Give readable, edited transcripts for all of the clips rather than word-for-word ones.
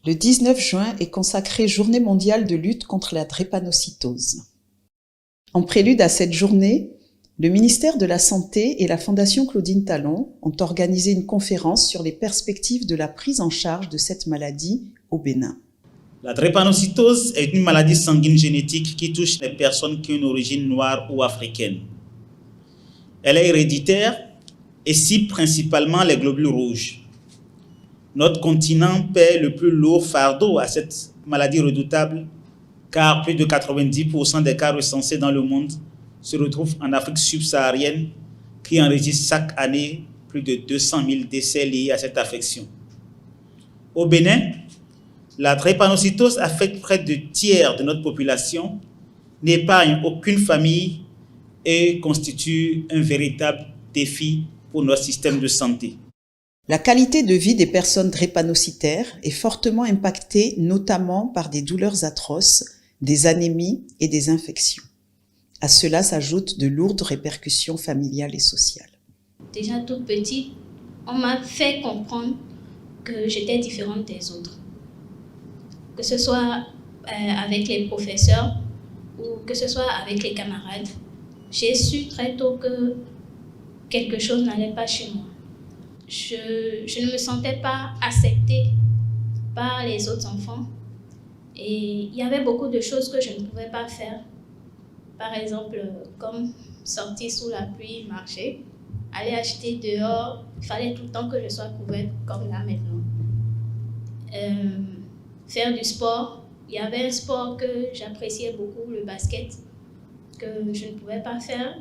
Le 19 juin est consacré Journée mondiale de lutte contre la drépanocytose. En prélude à cette journée, le ministère de la Santé et la Fondation Claudine Talon ont organisé une conférence sur les perspectives de la prise en charge de cette maladie au Bénin. La drépanocytose est une maladie sanguine génétique qui touche les personnes qui ont une origine noire ou africaine. Elle est héréditaire et cible principalement les globules rouges. Notre continent paie le plus lourd fardeau à cette maladie redoutable, car plus de 90% des cas recensés dans le monde se retrouvent en Afrique subsaharienne, qui enregistre chaque année plus de 200 000 décès liés à cette affection. Au Bénin, la drépanocytose affecte près de tiers de notre population, n'épargne aucune famille et constitue un véritable défi pour notre système de santé. La qualité de vie des personnes drépanocytaires est fortement impactée notamment par des douleurs atroces, des anémies et des infections. À cela s'ajoutent de lourdes répercussions familiales et sociales. Déjà toute petite, on m'a fait comprendre que j'étais différente des autres. Que ce soit avec les professeurs ou que ce soit avec les camarades. J'ai su très tôt que quelque chose n'allait pas chez moi. Je ne me sentais pas acceptée par les autres enfants et il y avait beaucoup de choses que je ne pouvais pas faire. Par exemple, comme sortir sous la pluie, marcher, aller acheter dehors, il fallait tout le temps que je sois couverte comme là maintenant. Faire du sport, il y avait un sport que j'appréciais beaucoup, le basket, que je ne pouvais pas faire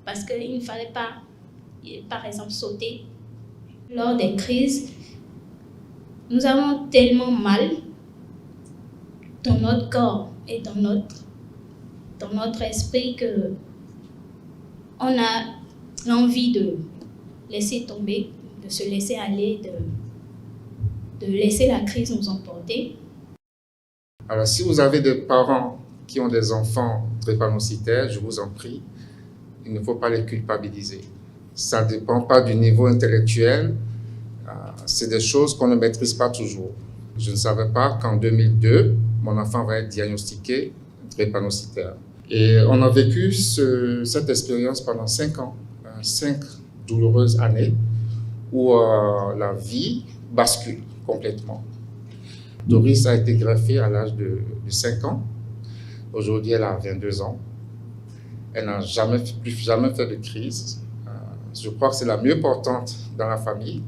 parce qu'il ne fallait pas, par exemple, sauter. Lors des crises, nous avons tellement mal dans notre corps et dans notre esprit que on a l'envie de laisser tomber, de se laisser aller, de laisser la crise nous emporter. Alors, si vous avez des parents qui ont des enfants drépanocytaires, je vous en prie, il ne faut pas les culpabiliser. Ça ne dépend pas du niveau intellectuel. C'est des choses qu'on ne maîtrise pas toujours. Je ne savais pas qu'en 2002, mon enfant va être diagnostiqué drépanocytaire. Et on a vécu cette expérience pendant 5 ans, 5 douloureuses années où la vie bascule complètement. Doris a été greffée à l'âge de 5 ans. Aujourd'hui, elle a 22 ans. Elle n'a plus jamais fait de crise. Je crois que c'est la mieux portante dans la famille.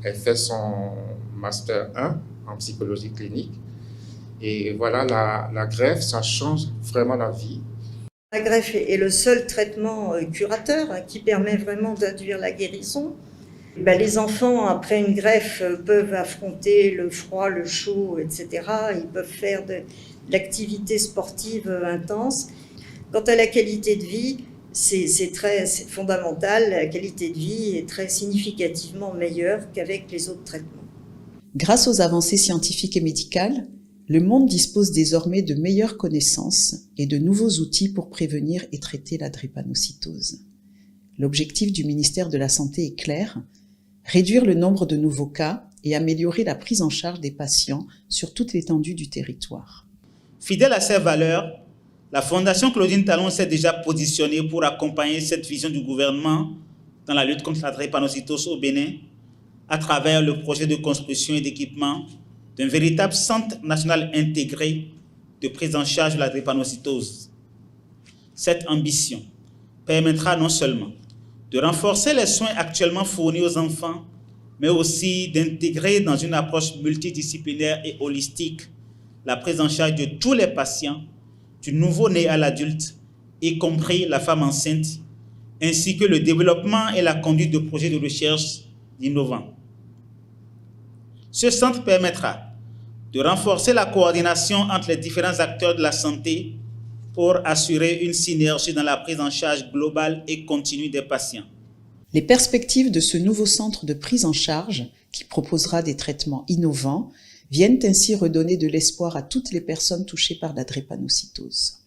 Elle fait son Master 1 en psychologie clinique. Et voilà, la greffe, ça change vraiment la vie. La greffe est le seul traitement curateur qui permet vraiment d'induire la guérison. Les enfants, après une greffe, peuvent affronter le froid, le chaud, etc. Ils peuvent faire de l'activité sportive intense. Quant à la qualité de vie, c'est fondamental. La qualité de vie est très significativement meilleure qu'avec les autres traitements. Grâce aux avancées scientifiques et médicales, le monde dispose désormais de meilleures connaissances et de nouveaux outils pour prévenir et traiter la drépanocytose. L'objectif du ministère de la Santé est clair: réduire le nombre de nouveaux cas et améliorer la prise en charge des patients sur toute l'étendue du territoire. Fidèle à ses valeurs, la Fondation Claudine Talon s'est déjà positionnée pour accompagner cette vision du gouvernement dans la lutte contre la drépanocytose au Bénin à travers le projet de construction et d'équipement d'un véritable centre national intégré de prise en charge de la drépanocytose. Cette ambition permettra non seulement de renforcer les soins actuellement fournis aux enfants, mais aussi d'intégrer dans une approche multidisciplinaire et holistique la prise en charge de tous les patients, du nouveau-né à l'adulte, y compris la femme enceinte, ainsi que le développement et la conduite de projets de recherche innovants. Ce centre permettra de renforcer la coordination entre les différents acteurs de la santé pour assurer une synergie dans la prise en charge globale et continue des patients. Les perspectives de ce nouveau centre de prise en charge, qui proposera des traitements innovants, viennent ainsi redonner de l'espoir à toutes les personnes touchées par la drépanocytose.